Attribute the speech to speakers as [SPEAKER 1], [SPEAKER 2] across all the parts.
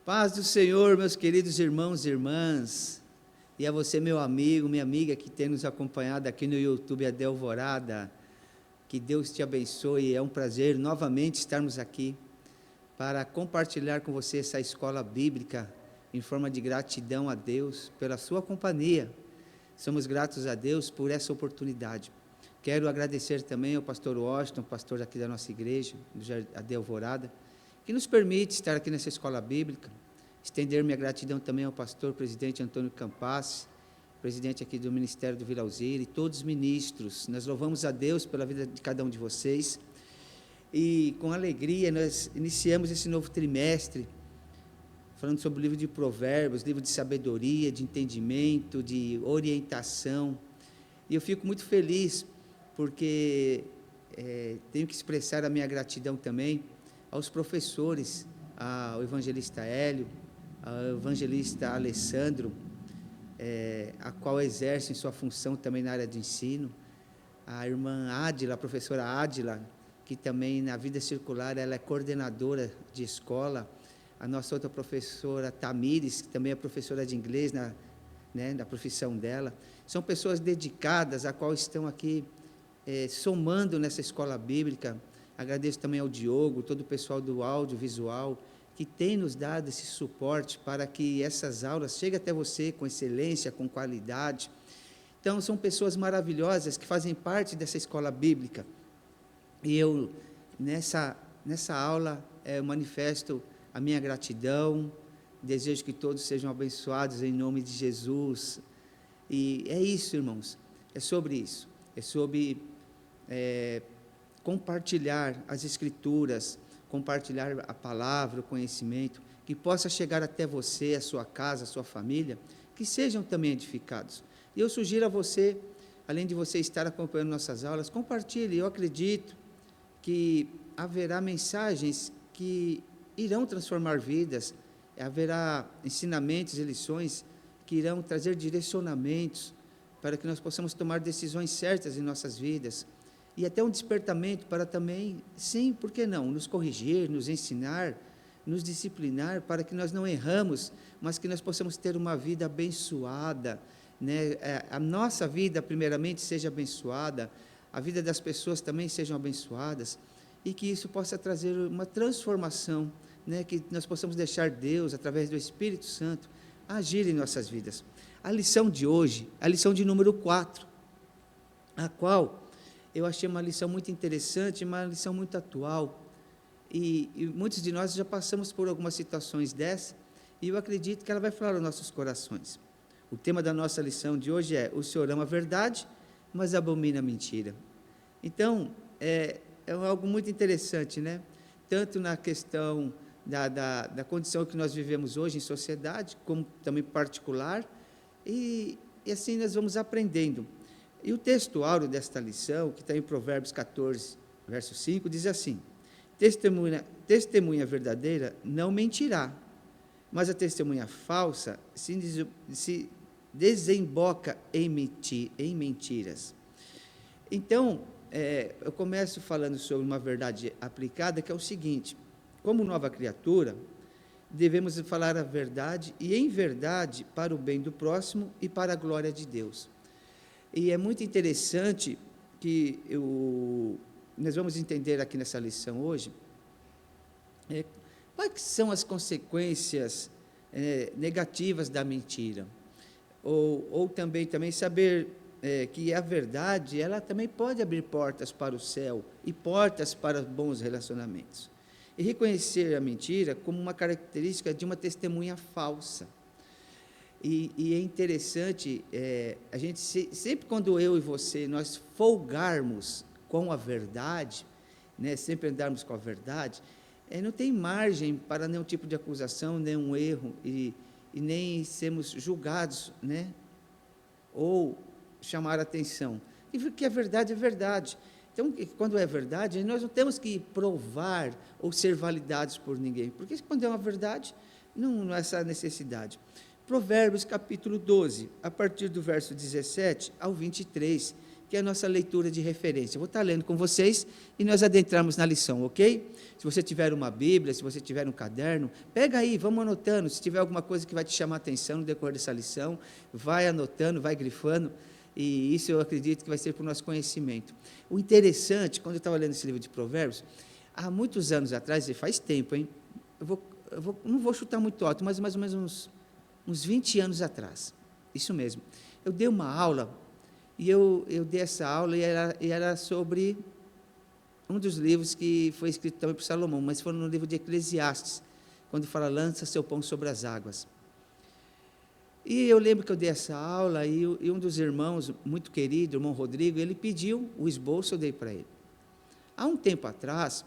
[SPEAKER 1] Paz do Senhor, meus queridos irmãos e irmãs, e a você, meu amigo, minha amiga, que tem nos acompanhado aqui no YouTube, Adel Alvorada, que Deus te abençoe, é um prazer novamente estarmos aqui para compartilhar com você essa escola bíblica em forma de gratidão a Deus pela sua companhia. Somos gratos a Deus por essa oportunidade. Quero agradecer também ao pastor Washington, pastor aqui da nossa igreja, do Adel Alvorada, que nos permite estar aqui nessa escola bíblica. Estender minha gratidão também ao pastor presidente Antônio Campas, presidente aqui do Ministério do Vila Alzira, e todos os ministros. Nós louvamos a Deus pela vida de cada um de vocês. E com alegria nós iniciamos esse novo trimestre, falando sobre o livro de Provérbios, livro de sabedoria, de entendimento, de orientação. E eu fico muito feliz, porque tenho que expressar a minha gratidão também aos professores, ao evangelista Hélio, ao evangelista Alessandro, a qual exercem sua função também na área de ensino, a irmã Ádila, a professora Ádila, que também na vida circular ela é coordenadora de escola, a nossa outra professora Tamires, que também é professora de inglês na profissão dela. São pessoas dedicadas, a qual estão aqui somando nessa escola bíblica. Agradeço também ao Diogo, todo o pessoal do audiovisual, que tem nos dado esse suporte para que essas aulas cheguem até você com excelência, com qualidade. Então, são pessoas maravilhosas que fazem parte dessa escola bíblica. E eu, nessa aula, manifesto a minha gratidão, desejo que todos sejam abençoados em nome de Jesus. E é isso, irmãos, é sobre isso, é sobre compartilhar as Escrituras, compartilhar a palavra, o conhecimento, que possa chegar até você, a sua casa, a sua família, que sejam também edificados. E eu sugiro a você, além de você estar acompanhando nossas aulas, compartilhe. Eu acredito que haverá mensagens que irão transformar vidas, haverá ensinamentos e lições que irão trazer direcionamentos para que nós possamos tomar decisões certas em nossas vidas, e até um despertamento para também, sim, por que não, nos corrigir, nos ensinar, nos disciplinar, para que nós não erramos, mas que nós possamos ter uma vida abençoada, né? A nossa vida, primeiramente, seja abençoada, a vida das pessoas também sejam abençoadas, e que isso possa trazer uma transformação, né? Que nós possamos deixar Deus, através do Espírito Santo, agir em nossas vidas. A lição de hoje, a lição de número 4, a qual eu achei uma lição muito interessante, uma lição muito atual, e muitos de nós já passamos por algumas situações dessas, e eu acredito que ela vai falar aos nossos corações. O tema da nossa lição de hoje é: o Senhor ama a verdade, mas abomina a mentira. Então, é algo muito interessante, né? Tanto na questão da condição que nós vivemos hoje em sociedade, como também particular, e assim nós vamos aprendendo. E o texto áureo desta lição, que está em Provérbios 14, verso 5, diz assim: testemunha verdadeira não mentirá, mas a testemunha falsa se desemboca em mentiras. Então, eu começo falando sobre uma verdade aplicada, que é o seguinte: como nova criatura, devemos falar a verdade, e em verdade, para o bem do próximo e para a glória de Deus. E é muito interessante que nós vamos entender aqui nessa lição hoje, quais são as consequências negativas da mentira, ou também saber que a verdade, ela também pode abrir portas para o céu, e portas para bons relacionamentos, e reconhecer a mentira como uma característica de uma testemunha falsa. E é interessante, a gente sempre quando eu e você, nós folgarmos com a verdade, né, sempre andarmos com a verdade, não tem margem para nenhum tipo de acusação, nenhum erro, e nem sermos julgados, né, ou chamar a atenção, porque a verdade é verdade. Então, quando é verdade, nós não temos que provar ou ser validados por ninguém, porque quando é uma verdade, não há essa necessidade. Provérbios capítulo 12, a partir do verso 17 ao 23, que é a nossa leitura de referência. Eu vou estar lendo com vocês e nós adentramos na lição, ok? Se você tiver uma Bíblia, se você tiver um caderno, pega aí, vamos anotando. Se tiver alguma coisa que vai te chamar a atenção no decorrer dessa lição, vai anotando, vai grifando, e isso eu acredito que vai ser para o nosso conhecimento. O interessante, quando eu estava lendo esse livro de Provérbios, há muitos anos atrás, e faz tempo, hein? Não vou chutar muito alto, mas mais ou menos uns 20 anos atrás, isso mesmo. Eu dei uma aula, e eu dei essa aula, e era sobre um dos livros que foi escrito também por Salomão, mas foi no livro de Eclesiastes, quando fala, lança seu pão sobre as águas. E eu lembro que eu dei essa aula, e um dos irmãos, muito querido, o irmão Rodrigo, ele pediu o esboço, eu dei para ele. Há um tempo atrás,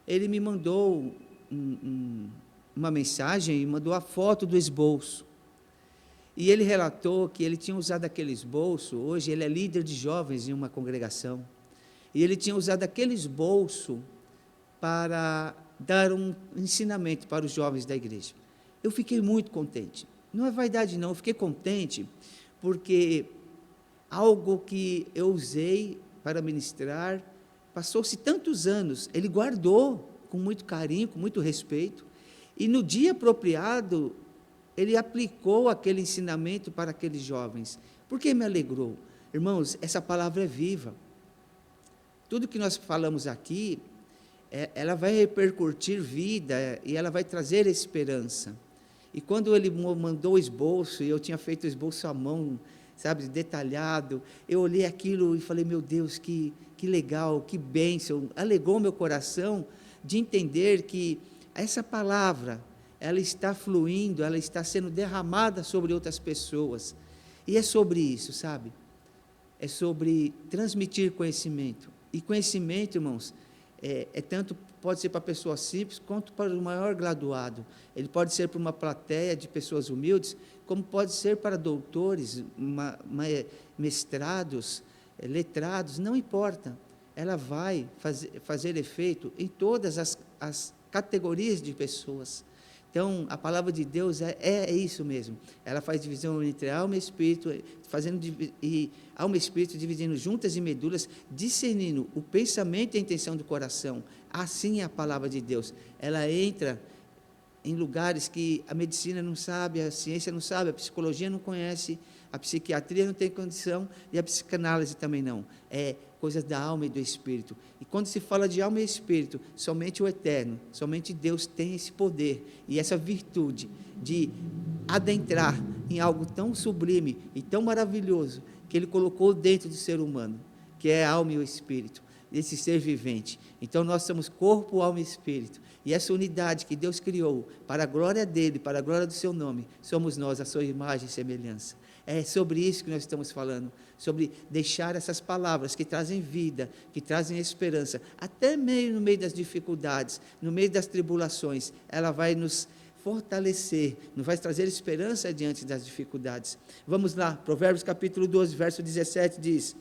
[SPEAKER 1] ele me mandou uma mensagem e mandou a foto do esboço. E ele relatou que ele tinha usado aquele esboço, hoje ele é líder de jovens em uma congregação, e ele tinha usado aquele esboço para dar um ensinamento para os jovens da igreja. Eu fiquei muito contente. Não é vaidade não, eu fiquei contente porque algo que eu usei para ministrar, passou-se tantos anos, ele guardou com muito carinho, com muito respeito, e no dia apropriado, ele aplicou aquele ensinamento para aqueles jovens. Por que me alegrou? Irmãos, essa palavra é viva. Tudo que nós falamos aqui, ela vai repercutir vida, e ela vai trazer esperança. E quando ele mandou o esboço, e eu tinha feito o esboço à mão, sabe, detalhado, eu olhei aquilo e falei, meu Deus, que legal, que bênção, alegrou meu coração de entender que essa palavra, ela está fluindo, ela está sendo derramada sobre outras pessoas, e é sobre isso, sabe, é sobre transmitir conhecimento, e conhecimento, irmãos, tanto pode ser para pessoas simples, quanto para o maior graduado, ele pode ser para uma plateia de pessoas humildes, como pode ser para doutores, mestrados, letrados, não importa, ela vai fazer efeito em todas as categorias de pessoas. Então, a palavra de Deus é isso mesmo, ela faz divisão entre alma e espírito, alma e espírito dividindo juntas e medulas, discernindo o pensamento e a intenção do coração. Assim é a palavra de Deus, ela entra em lugares que a medicina não sabe, a ciência não sabe, a psicologia não conhece, a psiquiatria não tem condição, e a psicanálise também não, é coisas da alma e do espírito. E quando se fala de alma e espírito, somente o eterno, somente Deus tem esse poder e essa virtude de adentrar em algo tão sublime e tão maravilhoso que Ele colocou dentro do ser humano, que é a alma e o espírito, esse ser vivente. Então nós somos corpo, alma e espírito, e essa unidade que Deus criou para a glória dEle, para a glória do seu nome, somos nós, a sua imagem e semelhança. É sobre isso que nós estamos falando, sobre deixar essas palavras que trazem vida, que trazem esperança, até no meio das dificuldades, no meio das tribulações, ela vai nos fortalecer, nos vai trazer esperança diante das dificuldades. Vamos lá, Provérbios capítulo 12, verso 17 diz,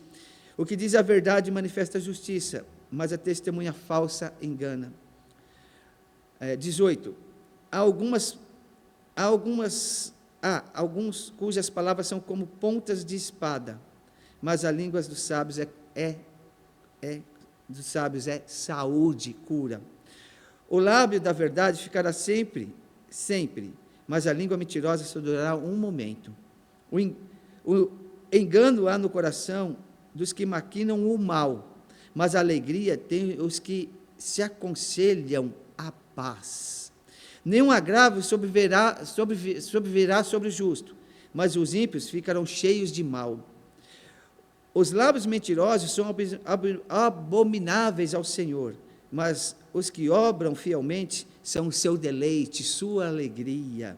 [SPEAKER 1] o que diz a verdade manifesta a justiça, mas a testemunha falsa engana. 18, há alguns cujas palavras são como pontas de espada, mas a língua dos sábios é saúde, cura. O lábio da verdade ficará sempre, mas a língua mentirosa só durará um momento. O engano há no coração dos que maquinam o mal, mas a alegria tem os que se aconselham a paz. Nenhum agravo sobrevirá sobre o justo, mas os ímpios ficarão cheios de mal. Os lábios mentirosos são abomináveis ao Senhor, mas os que obram fielmente são o seu deleite, sua alegria.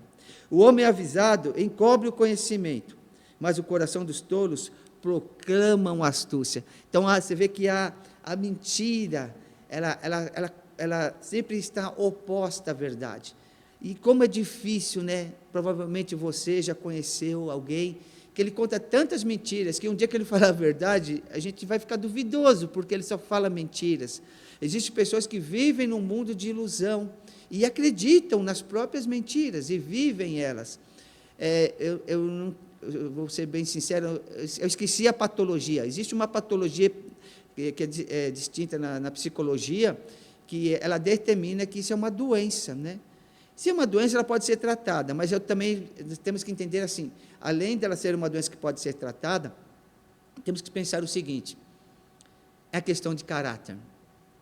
[SPEAKER 1] O homem avisado encobre o conhecimento, mas o coração dos tolos proclamam astúcia. Então, você vê que a mentira, ela sempre está oposta à verdade. E como é difícil, né? Provavelmente você já conheceu alguém que ele conta tantas mentiras, que um dia que ele falar a verdade, a gente vai ficar duvidoso, porque ele só fala mentiras. Existem pessoas que vivem num mundo de ilusão, e acreditam nas próprias mentiras, e vivem elas. eu vou ser bem sincero, eu esqueci a patologia. Existe uma patologia que é distinta na psicologia, que ela determina que isso é uma doença, né? Se é uma doença, ela pode ser tratada, mas também temos que entender assim, além dela ser uma doença que pode ser tratada, temos que pensar o seguinte, é a questão de caráter,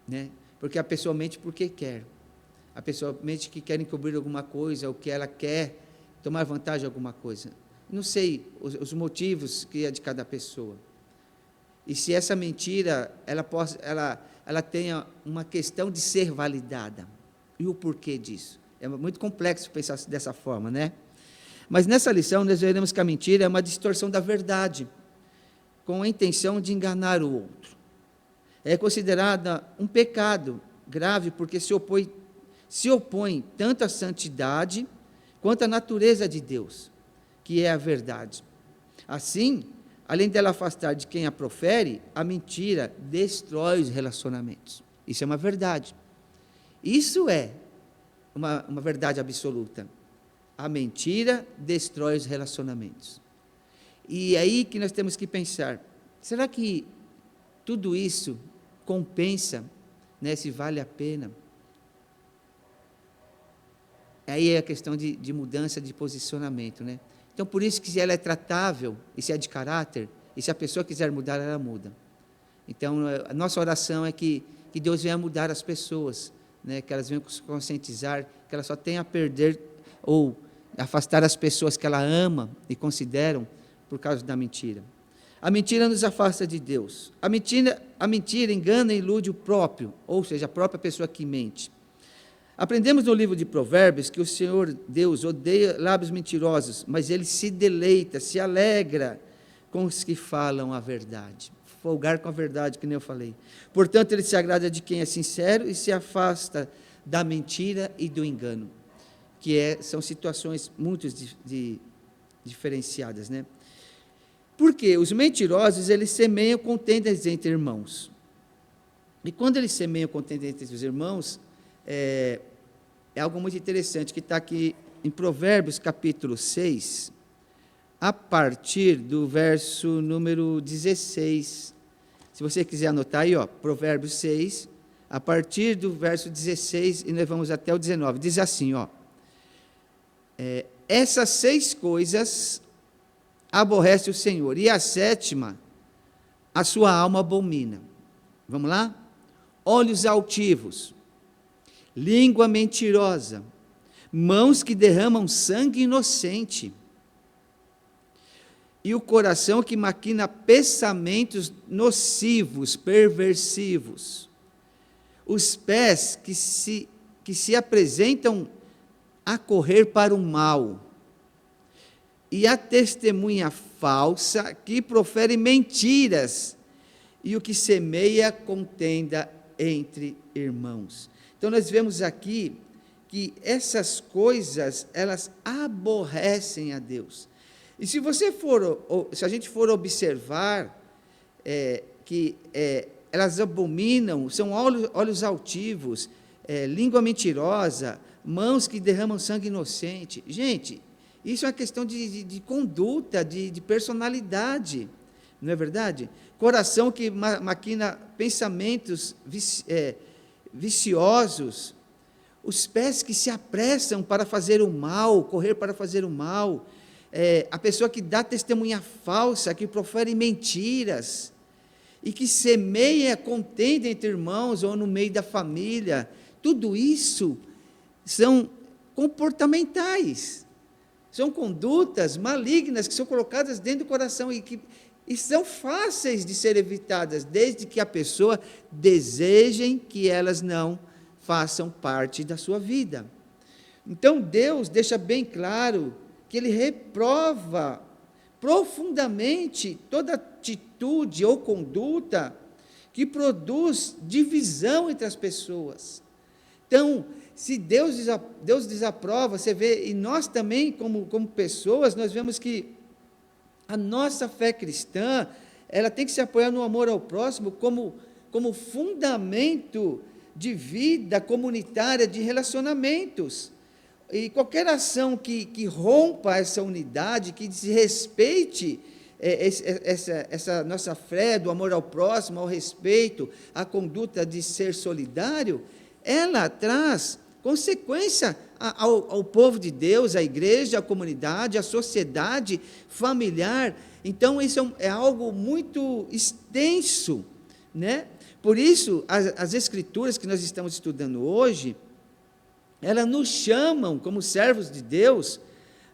[SPEAKER 1] né? Porque a pessoa mente porque quer, a pessoa mente que quer encobrir alguma coisa, ou que ela quer tomar vantagem de alguma coisa. Não sei os motivos que é de cada pessoa. E se essa mentira, ela tenha uma questão de ser validada. E o porquê disso? É muito complexo pensar dessa forma, né? Mas nessa lição nós veremos que a mentira é uma distorção da verdade, com a intenção de enganar o outro. É considerada um pecado grave, porque se opõe tanto à santidade, quanto à natureza de Deus, que é a verdade. Assim, além dela afastar de quem a profere, a mentira destrói os relacionamentos. Isso é uma verdade. Isso é uma verdade absoluta. A mentira destrói os relacionamentos. E é aí que nós temos que pensar, será que tudo isso compensa, né, se vale a pena? Aí é a questão de mudança de posicionamento, né? Então, por isso que se ela é tratável, e se é de caráter, e se a pessoa quiser mudar, ela muda. Então, a nossa oração é que Deus venha mudar as pessoas, né, que elas venham se conscientizar, que ela só tem a perder ou afastar as pessoas que ela ama e consideram por causa da mentira. A mentira nos afasta de Deus. A mentira engana e ilude o próprio, ou seja, a própria pessoa que mente. Aprendemos no livro de Provérbios que o Senhor Deus odeia lábios mentirosos, mas Ele se deleita, se alegra com os que falam a verdade. Folgar com a verdade, que nem eu falei. Portanto, Ele se agrada de quem é sincero e se afasta da mentira e do engano, que são situações muito diferenciadas, né? Porque os mentirosos, eles semeiam contendas entre irmãos. E quando eles semeiam contendas entre os irmãos, é algo muito interessante, que está aqui em Provérbios, capítulo 6, a partir do verso número 16. Se você quiser anotar aí, Provérbios 6, a partir do verso 16, e nós vamos até o 19. Diz assim, essas 6 coisas aborrece o Senhor, e a 7ª, a sua alma abomina. Vamos lá? Olhos altivos, língua mentirosa, mãos que derramam sangue inocente, e o coração que maquina pensamentos nocivos, perversivos, os pés que se apresentam a correr para o mal, e a testemunha falsa que profere mentiras, e o que semeia contenda entre irmãos. Então nós vemos aqui que essas coisas, elas aborrecem a Deus. E se a gente for observar que elas abominam, são olhos altivos, língua mentirosa, mãos que derramam sangue inocente. Gente, isso é uma questão de conduta, de personalidade, não é verdade? Coração que maquina pensamentos viciosos, os pés que se apressam para fazer o mal, correr para fazer o mal, a pessoa que dá testemunha falsa, que profere mentiras, e que semeia contenda entre irmãos ou no meio da família, tudo isso são comportamentais, são condutas malignas que são colocadas dentro do coração e são fáceis de ser evitadas, desde que a pessoa desejem que elas não façam parte da sua vida. Então, Deus deixa bem claro que Ele reprova profundamente toda atitude ou conduta que produz divisão entre as pessoas. Então, se Deus desaprova, você vê, e nós também, como pessoas, nós vemos que a nossa fé cristã, ela tem que se apoiar no amor ao próximo como fundamento de vida comunitária, de relacionamentos. E qualquer ação que rompa essa unidade, que desrespeite essa nossa fé do amor ao próximo, ao respeito, a conduta de ser solidário, ela traz consequência ao povo de Deus, à igreja, à comunidade, à sociedade familiar. Então, isso é algo muito extenso, né? Por isso, as escrituras que nós estamos estudando hoje, elas nos chamam, como servos de Deus,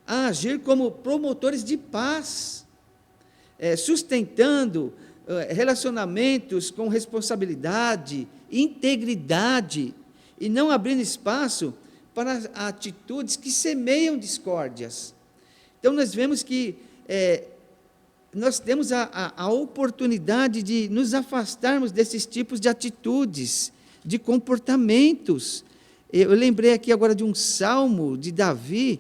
[SPEAKER 1] a agir como promotores de paz, sustentando relacionamentos com responsabilidade, integridade, e não abrindo espaço para atitudes que semeiam discórdias. Então, nós vemos que nós temos a oportunidade de nos afastarmos desses tipos de atitudes, de comportamentos. Eu lembrei aqui agora de um salmo de Davi.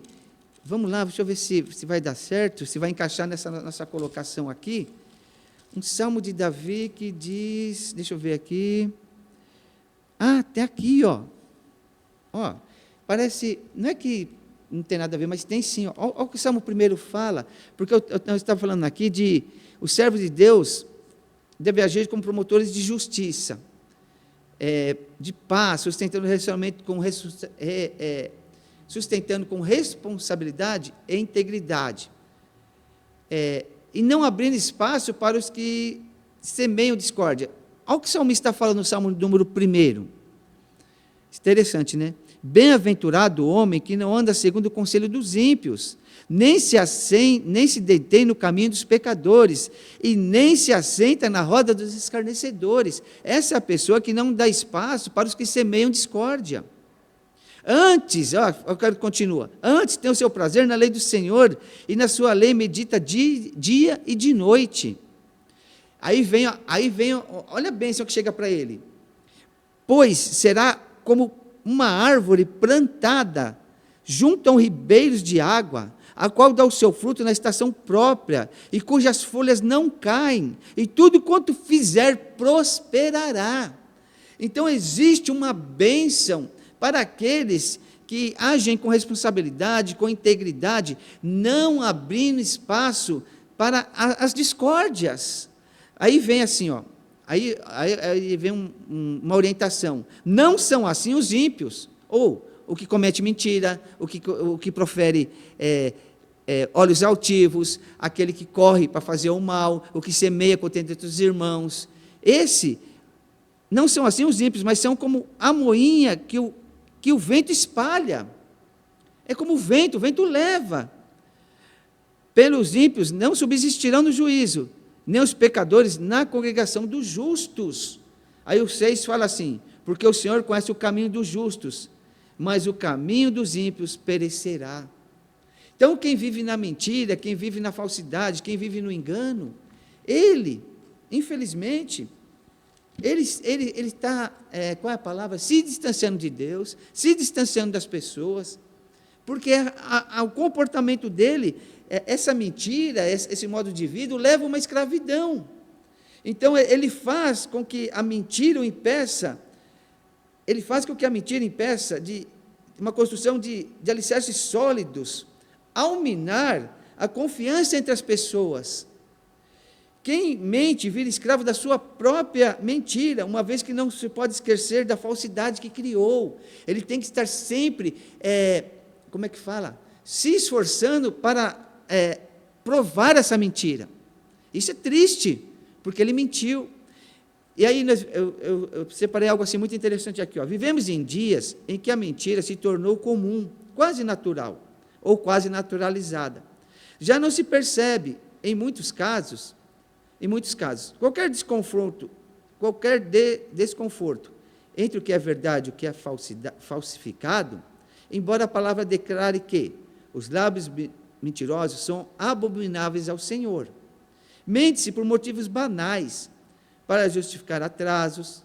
[SPEAKER 1] Vamos lá, deixa eu ver se vai dar certo, se vai encaixar nessa nossa colocação aqui. Um salmo de Davi que diz, deixa eu ver aqui. Até aqui, ó. Parece, não é que não tem nada a ver, mas tem sim. Olha o que o Salmo 1 fala, porque eu estava falando aqui de os servos de Deus devem agir como promotores de justiça, de paz, sustentando relacionamento sustentando com responsabilidade e integridade, e não abrindo espaço para os que semeiam discórdia. Olha o que o salmista está falando no Salmo número 1. Interessante, né? Bem-aventurado o homem que não anda segundo o conselho dos ímpios, nem se detém no caminho dos pecadores, e nem se assenta na roda dos escarnecedores. Essa é a pessoa que não dá espaço para os que semeiam discórdia. Antes, continua, antes tem o seu prazer na lei do Senhor, e na sua lei medita dia e de noite. Aí vem, olha bem só que chega para ele. Pois será como uma árvore plantada junto a ribeiros de água, a qual dá o seu fruto na estação própria, e cujas folhas não caem, e tudo quanto fizer prosperará. Então existe uma bênção para aqueles que agem com responsabilidade, com integridade, não abrindo espaço para as discórdias. Aí vem assim, aí vem uma orientação. Não são assim os ímpios, ou o que comete mentira, o que profere olhos altivos, aquele que corre para fazer o mal, o que semeia contento entre os irmãos. Não são assim os ímpios, mas são como a moinha que o vento espalha. É como o vento leva. Pelos ímpios não subsistirão no juízo, nem os pecadores na congregação dos justos. Aí o 6 fala assim, porque o Senhor conhece o caminho dos justos, mas o caminho dos ímpios perecerá. Então, quem vive na mentira, quem vive na falsidade, quem vive no engano, infelizmente, ele está, qual é a palavra? Se distanciando de Deus, se distanciando das pessoas, porque o comportamento dele, essa mentira, esse modo de vida, o leva a uma escravidão. Então, ele faz com que a mentira o impeça, de uma construção de alicerces sólidos, ao minar a confiança entre as pessoas. Quem mente vira escravo da sua própria mentira, uma vez que não se pode esquecer da falsidade que criou. Ele tem que estar sempre, se esforçando para provar essa mentira. Isso é triste, porque ele mentiu. E aí eu separei algo assim muito interessante aqui. Vivemos em dias em que a mentira se tornou comum, quase natural, ou quase naturalizada. Já não se percebe, em muitos casos, qualquer desconforto entre o que é verdade e o que é falsificado, embora a palavra declare que os lábios mentirosos são abomináveis ao Senhor. Mente-se por motivos banais, para justificar atrasos,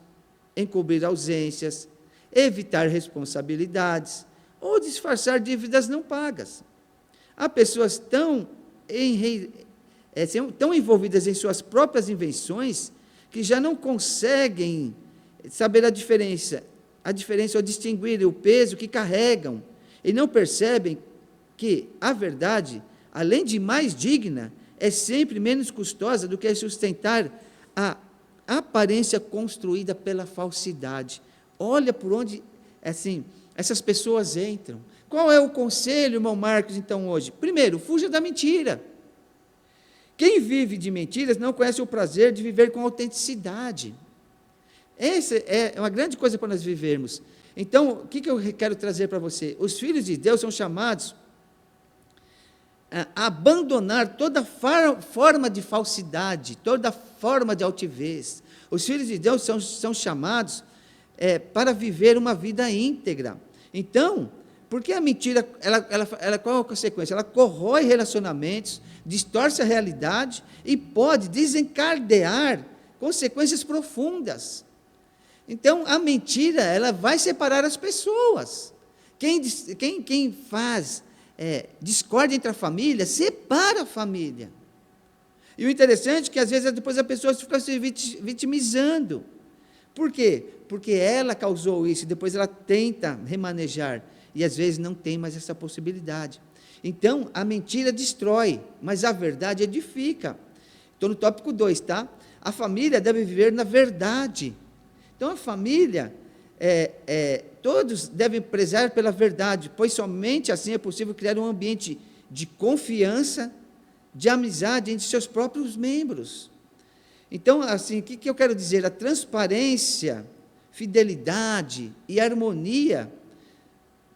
[SPEAKER 1] encobrir ausências, evitar responsabilidades ou disfarçar dívidas não pagas. Há pessoas tão envolvidas em suas próprias invenções que já não conseguem saber a diferença ou distinguir o peso que carregam. e não percebem que a verdade, além de mais digna, é sempre menos custosa do que sustentar a aparência construída pela falsidade. Olha por onde, assim, essas pessoas entram. Qual é o conselho, irmão Marcos, então, hoje? Primeiro, fuja da mentira. Quem vive de mentiras não conhece o prazer de viver com autenticidade. Essa é uma grande coisa para nós vivermos. Então, o que eu quero trazer para você? Os filhos de Deus são chamados a abandonar toda forma de falsidade, toda forma de altivez. Os filhos de Deus são chamados para viver uma vida íntegra. Então, porque a mentira, qual é a consequência? Ela corrói relacionamentos, distorce a realidade e pode desencadear consequências profundas. Então, a mentira, ela vai separar as pessoas. Quem faz discórdia entre a família, separa a família. E o interessante é que, às vezes, depois a pessoa fica se vitimizando. Por quê? Porque ela causou isso, e depois ela tenta remanejar, e às vezes não tem mais essa possibilidade. Então, a mentira destrói, mas a verdade edifica. Estou no tópico 2, tá? A família deve viver na verdade. Então, a família, todos devem prezar pela verdade, pois somente assim é possível criar um ambiente de confiança, de amizade entre seus próprios membros. Então, assim, o que eu quero dizer? A transparência, fidelidade e harmonia,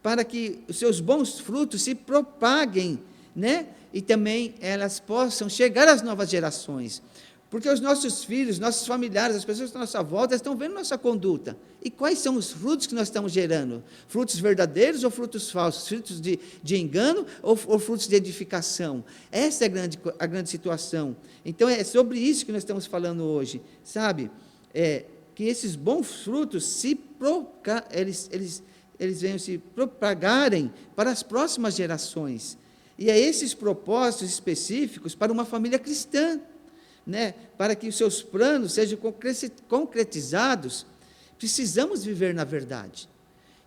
[SPEAKER 1] para que os seus bons frutos se propaguem, né? E também elas possam chegar às novas gerações. Porque os nossos filhos, nossos familiares, as pessoas que estão à nossa volta, estão vendo nossa conduta. E quais são os frutos que nós estamos gerando? Frutos verdadeiros ou frutos falsos? Frutos de engano ou frutos de edificação? Essa é a grande situação. Então, é sobre isso que nós estamos falando hoje, sabe? Que esses bons frutos, eles venham se propagarem para as próximas gerações. E é esses propósitos específicos para uma família cristã, né? Para que os seus planos sejam concretizados, precisamos viver na verdade.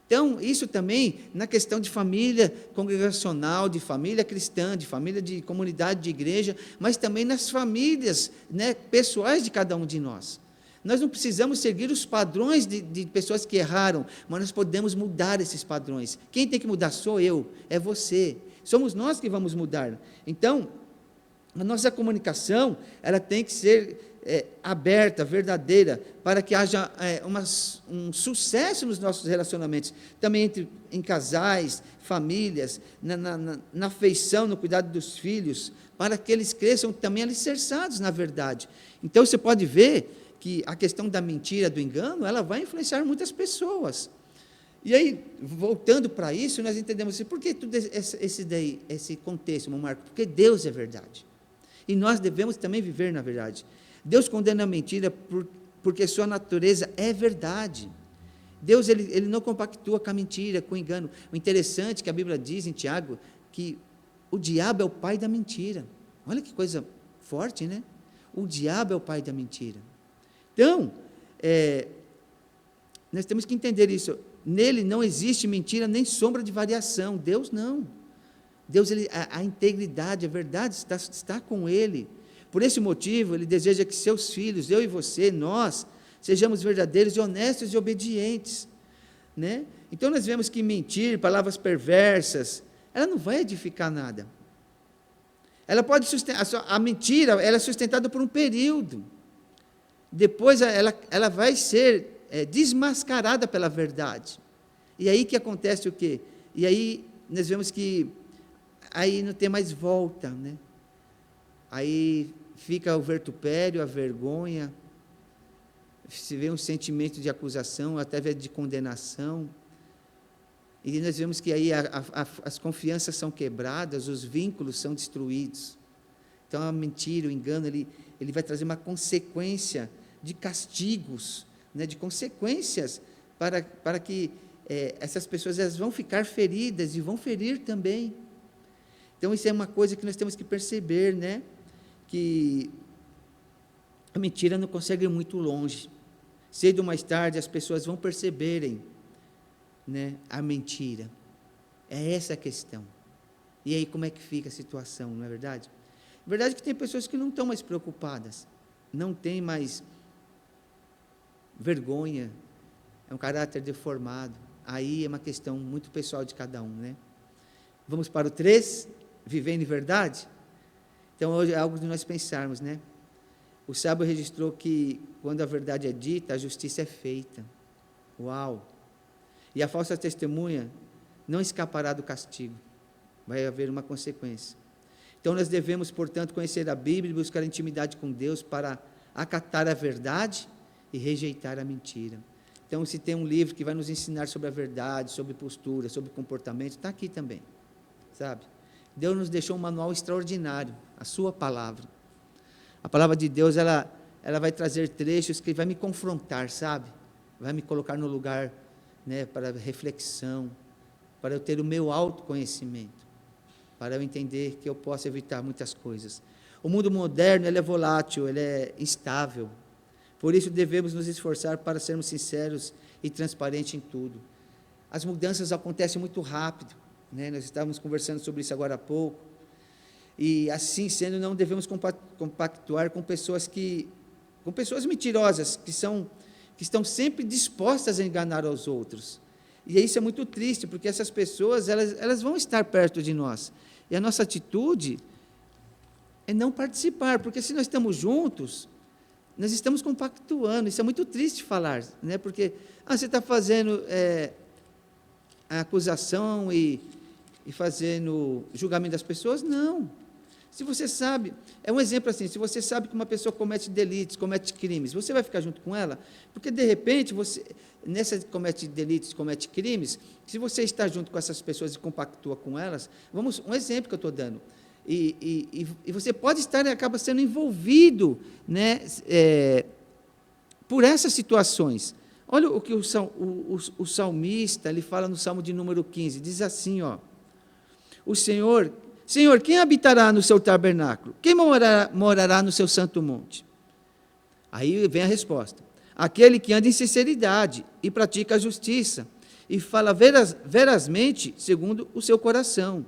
[SPEAKER 1] Então, isso também na questão de família congregacional, de família cristã, de família de comunidade de igreja, mas também nas famílias, né, pessoais de cada um de nós. Nós não precisamos seguir os padrões de pessoas que erraram, mas nós podemos mudar esses padrões. Quem tem que mudar sou eu, é você. Somos nós que vamos mudar. Então, a nossa comunicação, ela tem que ser aberta, verdadeira, para que haja um sucesso nos nossos relacionamentos, também em casais, famílias, na afeição, no cuidado dos filhos, para que eles cresçam também alicerçados na verdade. Então, você pode ver que a questão da mentira, do engano, ela vai influenciar muitas pessoas. E aí, voltando para isso, nós entendemos assim, por que tudo esse contexto, irmão Marco? Porque Deus é verdade. E nós devemos também viver na verdade. Deus condena a mentira porque sua natureza é verdade. Deus ele não compactua com a mentira, com o engano. O interessante é que a Bíblia diz em Tiago que o diabo é o pai da mentira. Olha que coisa forte, né? O diabo é o pai da mentira. Então, nós temos que entender isso. Nele não existe mentira nem sombra de variação. Deus não. Deus, a integridade, a verdade está com Ele. Por esse motivo, Ele deseja que seus filhos, eu e você, nós, sejamos verdadeiros e honestos e obedientes. Né? Então, nós vemos que mentir, palavras perversas, ela não vai edificar nada. Ela pode a mentira, ela é sustentada por um período. Depois, ela vai ser desmascarada pela verdade. E aí que acontece o quê? E aí, nós vemos que aí não tem mais volta, né? Aí fica o vertupério, a vergonha, se vê um sentimento de acusação, até de condenação, e nós vemos que aí as confianças são quebradas, os vínculos são destruídos. Então, a mentira, o engano, ele vai trazer uma consequência de castigos, né, de consequências, para que essas pessoas elas vão ficar feridas e vão ferir também. Então, isso é uma coisa que nós temos que perceber, né? Que a mentira não consegue ir muito longe. Cedo ou mais tarde, as pessoas vão perceberem, né, a mentira. É essa a questão. E aí como é que fica a situação, não é verdade? É verdade que tem pessoas que não estão mais preocupadas, não tem mais vergonha, é um caráter deformado. Aí é uma questão muito pessoal de cada um, né? Vamos para o 3, vivendo em verdade? Então, hoje é algo de nós pensarmos, né? O sábio registrou que, quando a verdade é dita, a justiça é feita. Uau! E a falsa testemunha não escapará do castigo. Vai haver uma consequência. Então, nós devemos, portanto, conhecer a Bíblia e buscar intimidade com Deus para acatar a verdade e rejeitar a mentira. Então, se tem um livro que vai nos ensinar sobre a verdade, sobre postura, sobre comportamento, está aqui também, sabe? Deus nos deixou um manual extraordinário, a sua palavra. A palavra de Deus, ela vai trazer trechos que vai me confrontar, sabe? Vai me colocar no lugar, né, para reflexão, para eu ter o meu autoconhecimento, para eu entender que eu posso evitar muitas coisas. O mundo moderno, ele é volátil, ele é instável. Por isso, devemos nos esforçar para sermos sinceros e transparentes em tudo. As mudanças acontecem muito rápido, né? Nós estávamos conversando sobre isso agora há pouco. E, assim sendo, não devemos compactuar com pessoas mentirosas, que estão sempre dispostas a enganar aos outros. E isso é muito triste, porque essas pessoas, elas vão estar perto de nós. E a nossa atitude é não participar, porque se nós estamos juntos, nós estamos compactuando. Isso é muito triste falar, né? Porque você está fazendo a acusação e fazendo julgamento das pessoas? Não. Se você sabe, é um exemplo assim, se você sabe que uma pessoa comete delitos, comete crimes, você vai ficar junto com ela? Porque, de repente, nessa comete delitos, comete crimes, se você está junto com essas pessoas e compactua com elas, um exemplo que eu estou dando, e você pode estar, acaba sendo envolvido, né, por essas situações. Olha o que o salmista, ele fala no Salmo de número 15, diz assim, o Senhor, quem habitará no seu tabernáculo? Quem morará no seu santo monte? Aí vem a resposta. Aquele que anda em sinceridade e pratica a justiça, e fala verazmente segundo o seu coração.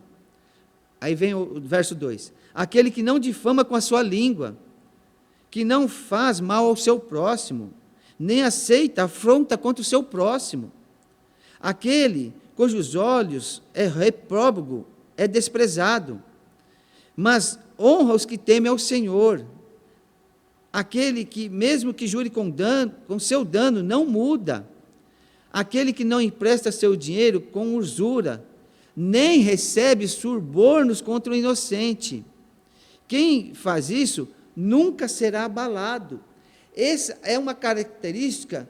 [SPEAKER 1] Aí vem o verso 2. Aquele que não difama com a sua língua, que não faz mal ao seu próximo, nem aceita afronta contra o seu próximo. Aquele cujos olhos é repróbago, é desprezado, mas honra os que temem ao Senhor. Aquele que, mesmo que jure com seu dano, não muda. Aquele que não empresta seu dinheiro com usura, nem recebe subornos contra o inocente. Quem faz isso nunca será abalado. Essa é uma característica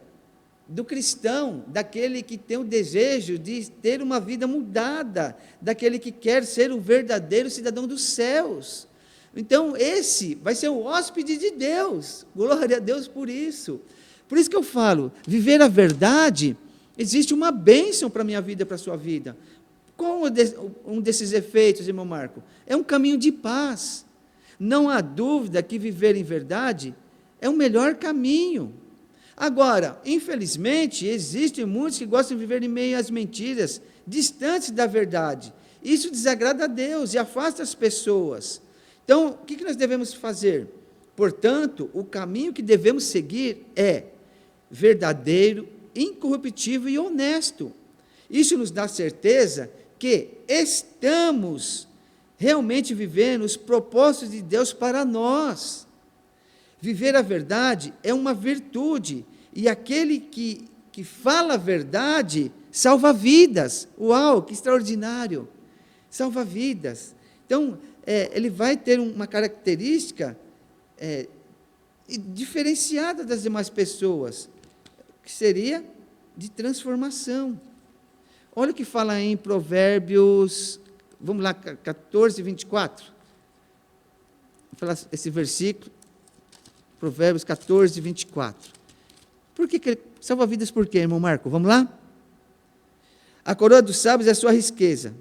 [SPEAKER 1] do cristão, daquele que tem o desejo de ter uma vida mudada, daquele que quer ser o verdadeiro cidadão dos céus. Então, esse vai ser o hóspede de Deus. Glória a Deus por isso. Por isso que eu falo, viver a verdade, existe uma bênção para a minha vida, para a sua vida. Qual um desses efeitos, irmão Marco? É um caminho de paz. Não há dúvida que viver em verdade é o melhor caminho. Agora, infelizmente, existem muitos que gostam de viver em meio às mentiras, distantes da verdade. Isso desagrada a Deus e afasta as pessoas. Então, o que nós devemos fazer? Portanto, o caminho que devemos seguir é verdadeiro, incorruptível e honesto. Isso nos dá certeza que estamos realmente vivendo os propósitos de Deus para nós. Viver a verdade é uma virtude, e aquele que fala a verdade salva vidas. Uau, que extraordinário! Salva vidas. Então, ele vai ter uma característica diferenciada das demais pessoas, que seria de transformação. Olha o que fala em Provérbios, vamos lá, 14, 24. Vou falar esse versículo, Provérbios 14, 24. Por que salva vidas por quê, irmão Marco? Vamos lá? A coroa dos sábios é a sua riqueza.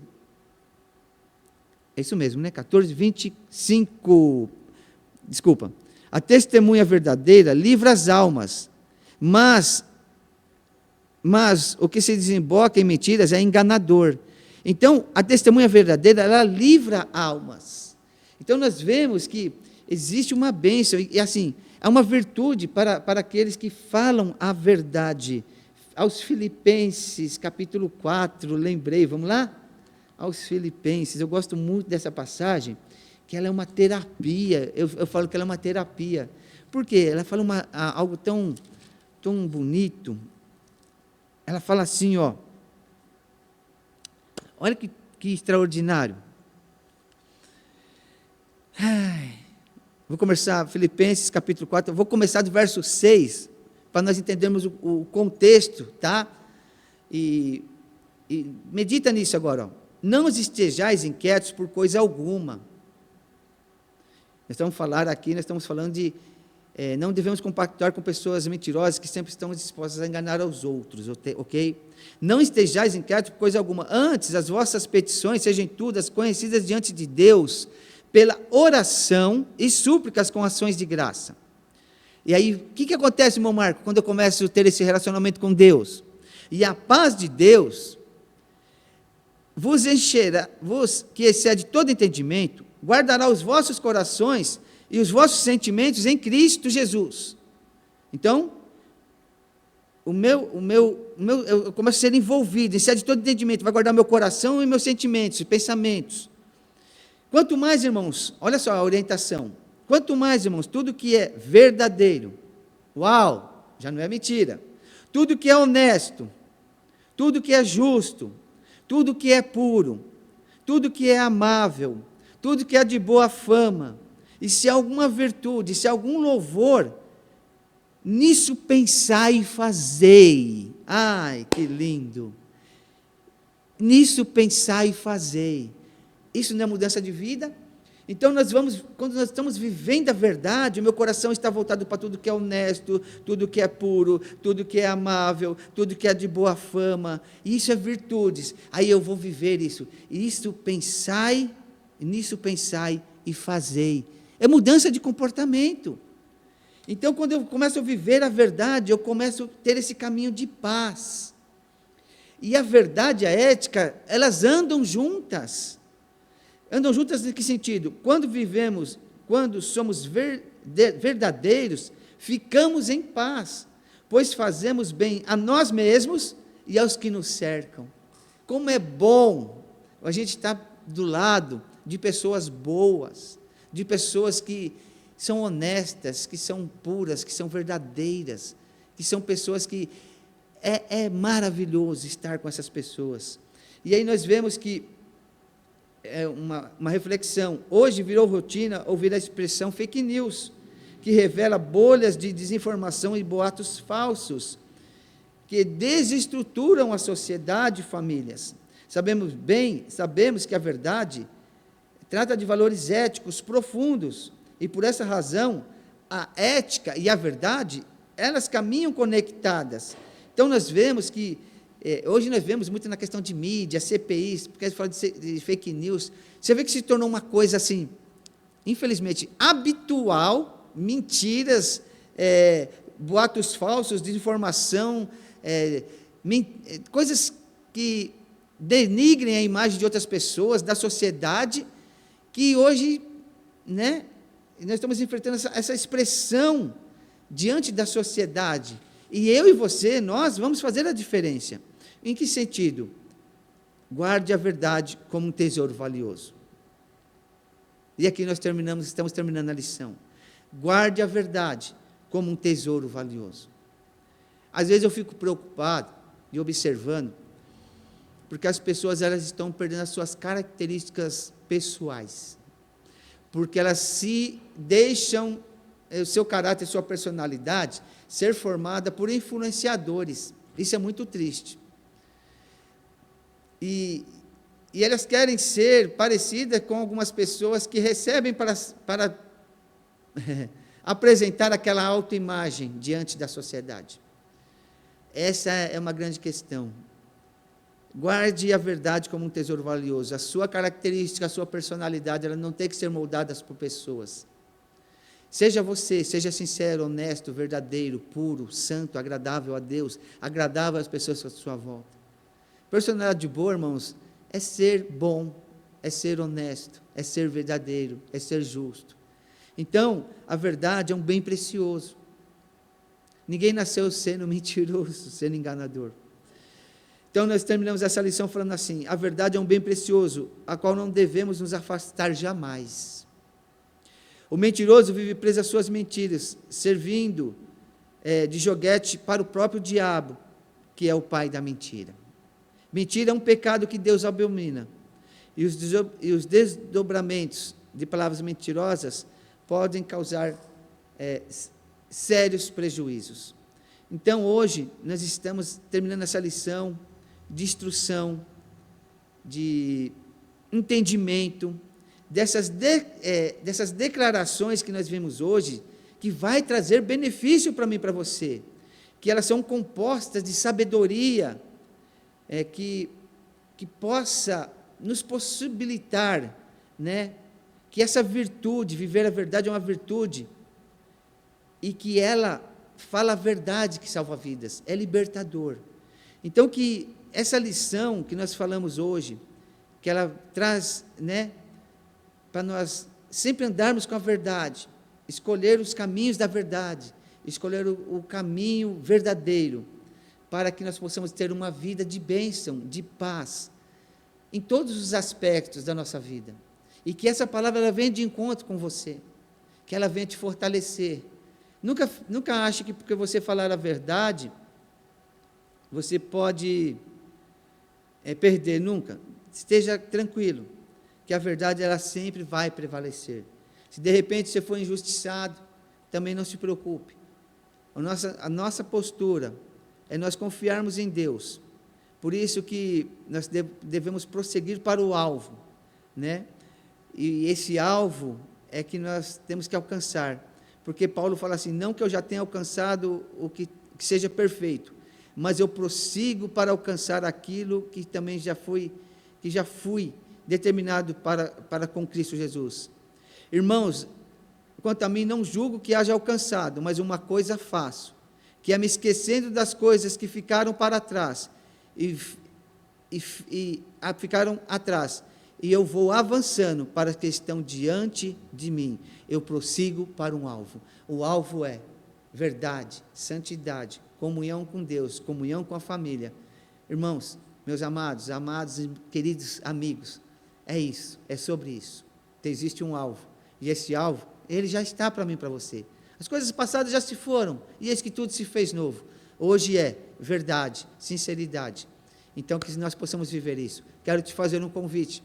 [SPEAKER 1] É isso mesmo, né? 14, 25. Desculpa. A testemunha verdadeira livra as almas, mas o que se desemboca em mentiras é enganador. Então, a testemunha verdadeira, ela livra almas. Então, nós vemos que existe uma bênção, e assim, há uma virtude para aqueles que falam a verdade. Aos Filipenses, capítulo 4, lembrei, vamos lá? Aos Filipenses, eu gosto muito dessa passagem, que ela é uma terapia, eu falo que ela é uma terapia. Por quê? Ela fala algo tão bonito. Ela fala assim, ó, olha que extraordinário. Vou começar, Filipenses capítulo 4, eu vou começar do verso 6, para nós entendermos o contexto, tá? E medita nisso agora, ó. Não estejais inquietos por coisa alguma. Nós estamos falando de, não devemos compactuar com pessoas mentirosas que sempre estão dispostas a enganar aos outros, ok? Não estejais inquietos por coisa alguma, antes as vossas petições sejam todas conhecidas diante de Deus, pela oração e súplicas com ações de graça. E aí, o que acontece, irmão Marco, quando eu começo a ter esse relacionamento com Deus? E a paz de Deus vos encherá, que excede todo entendimento, guardará os vossos corações e os vossos sentimentos em Cristo Jesus. Então, eu começo a ser envolvido, excede todo entendimento, vai guardar meu coração e meus sentimentos e pensamentos. Quanto mais, irmãos, olha só a orientação, quanto mais, irmãos, tudo que é verdadeiro, uau, já não é mentira, tudo que é honesto, tudo que é justo, tudo que é puro, tudo que é amável, tudo que é de boa fama, e se há alguma virtude, se há algum louvor, nisso pensai e fazei. Ai, que lindo! Nisso pensai e fazei. Isso não é mudança de vida? Então, quando nós estamos vivendo a verdade, o meu coração está voltado para tudo que é honesto, tudo que é puro, tudo que é amável, tudo que é de boa fama, isso é virtudes, aí eu vou viver isso, nisso pensai e fazei, é mudança de comportamento. Então, quando eu começo a viver a verdade, eu começo a ter esse caminho de paz, e a verdade e a ética, elas andam juntas. Andam juntas em que sentido? Quando somos verdadeiros, ficamos em paz, pois fazemos bem a nós mesmos e aos que nos cercam. Como é bom a gente estar do lado de pessoas boas, de pessoas que são honestas, que são puras, que são verdadeiras, que são pessoas que é maravilhoso estar com essas pessoas. E aí nós vemos que é uma reflexão, hoje virou rotina ouvir a expressão fake news, que revela bolhas de desinformação e boatos falsos, que desestruturam a sociedade e famílias. Sabemos que a verdade trata de valores éticos profundos, e por essa razão, a ética e a verdade, elas caminham conectadas. Então, nós vemos que hoje nós vemos muito na questão de mídia, CPIs, porque a gente fala de fake news, você vê que se tornou uma coisa assim, infelizmente, habitual, mentiras, boatos falsos, desinformação, coisas que denigrem a imagem de outras pessoas, da sociedade, que hoje, né, nós estamos enfrentando essa expressão diante da sociedade, e eu e você, nós vamos fazer a diferença. Em que sentido? Guarde a verdade como um tesouro valioso. E aqui estamos terminando a lição. Guarde a verdade como um tesouro valioso. Às vezes eu fico preocupado e observando, porque as pessoas elas estão perdendo as suas características pessoais, porque elas se deixam, o seu caráter, sua personalidade, ser formada por influenciadores. Isso é muito triste. E elas querem ser parecidas com algumas pessoas que recebem para apresentar aquela autoimagem diante da sociedade. Essa é uma grande questão. Guarde a verdade como um tesouro valioso. A sua característica, a sua personalidade, ela não tem que ser moldada por pessoas. Seja você, seja sincero, honesto, verdadeiro, puro, santo, agradável a Deus, agradável às pessoas à sua volta. Personalidade boa, irmãos, é ser bom, é ser honesto, é ser verdadeiro, é ser justo. Então, a verdade é um bem precioso. Ninguém nasceu sendo mentiroso, sendo enganador. Então, nós terminamos essa lição falando assim: a verdade é um bem precioso, a qual não devemos nos afastar jamais. O mentiroso vive preso às suas mentiras, servindo de joguete para o próprio diabo, que é o pai da mentira. Mentira é um pecado que Deus abomina, e os desdobramentos de palavras mentirosas podem causar sérios prejuízos. Então, hoje, nós estamos terminando essa lição de instrução, de entendimento, dessas declarações que nós vimos hoje, que vai trazer benefício para mim e para você, que elas são compostas de sabedoria, que possa nos possibilitar, né, que essa virtude, viver a verdade é uma virtude, e que ela fala a verdade que salva vidas, é libertador. Então, que essa lição que nós falamos hoje, que ela traz, né, para nós sempre andarmos com a verdade, escolher os caminhos da verdade, escolher o caminho verdadeiro, para que nós possamos ter uma vida de bênção, de paz, em todos os aspectos da nossa vida, e que essa palavra ela venha de encontro com você, que ela venha te fortalecer. Nunca ache que porque você falar a verdade, você pode perder, nunca. Esteja tranquilo, que a verdade ela sempre vai prevalecer. Se de repente você for injustiçado, também não se preocupe. A nossa postura é nós confiarmos em Deus. Por isso que nós devemos prosseguir para o alvo, né? E esse alvo é que nós temos que alcançar. Porque Paulo fala assim: não que eu já tenha alcançado o que seja perfeito, mas eu prossigo para alcançar aquilo que também já fui determinado para com Cristo Jesus. Irmãos, quanto a mim, não julgo que haja alcançado, mas uma coisa faço, que é me esquecendo das coisas que ficaram para trás, ficaram atrás, e eu vou avançando para as que estão diante de mim. Eu prossigo para um alvo. O alvo é verdade, santidade, comunhão com Deus, comunhão com a família. Irmãos, meus amados e queridos amigos, é isso, é sobre isso. Existe um alvo, e esse alvo, ele já está para mim e para você. As coisas passadas já se foram, e eis que tudo se fez novo. Hoje é verdade, sinceridade. Então, que nós possamos viver isso. Quero te fazer um convite.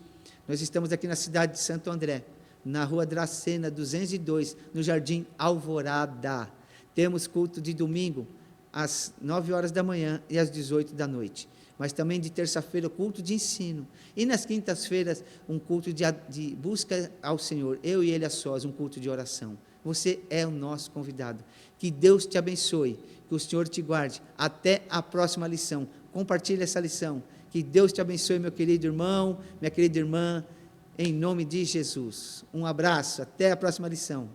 [SPEAKER 1] Nós estamos aqui na cidade de Santo André, na rua Dracena, 202, no Jardim Alvorada. Temos culto de domingo, às 9 horas da manhã e às 18 da noite. Mas também de terça-feira, culto de ensino. E nas quintas-feiras, um culto de busca ao Senhor. Eu e Ele a sós, um culto de oração. Você é o nosso convidado. Que Deus te abençoe, que o Senhor te guarde. Até a próxima lição. Compartilhe essa lição. Que Deus te abençoe, meu querido irmão, minha querida irmã, em nome de Jesus. Um abraço, até a próxima lição.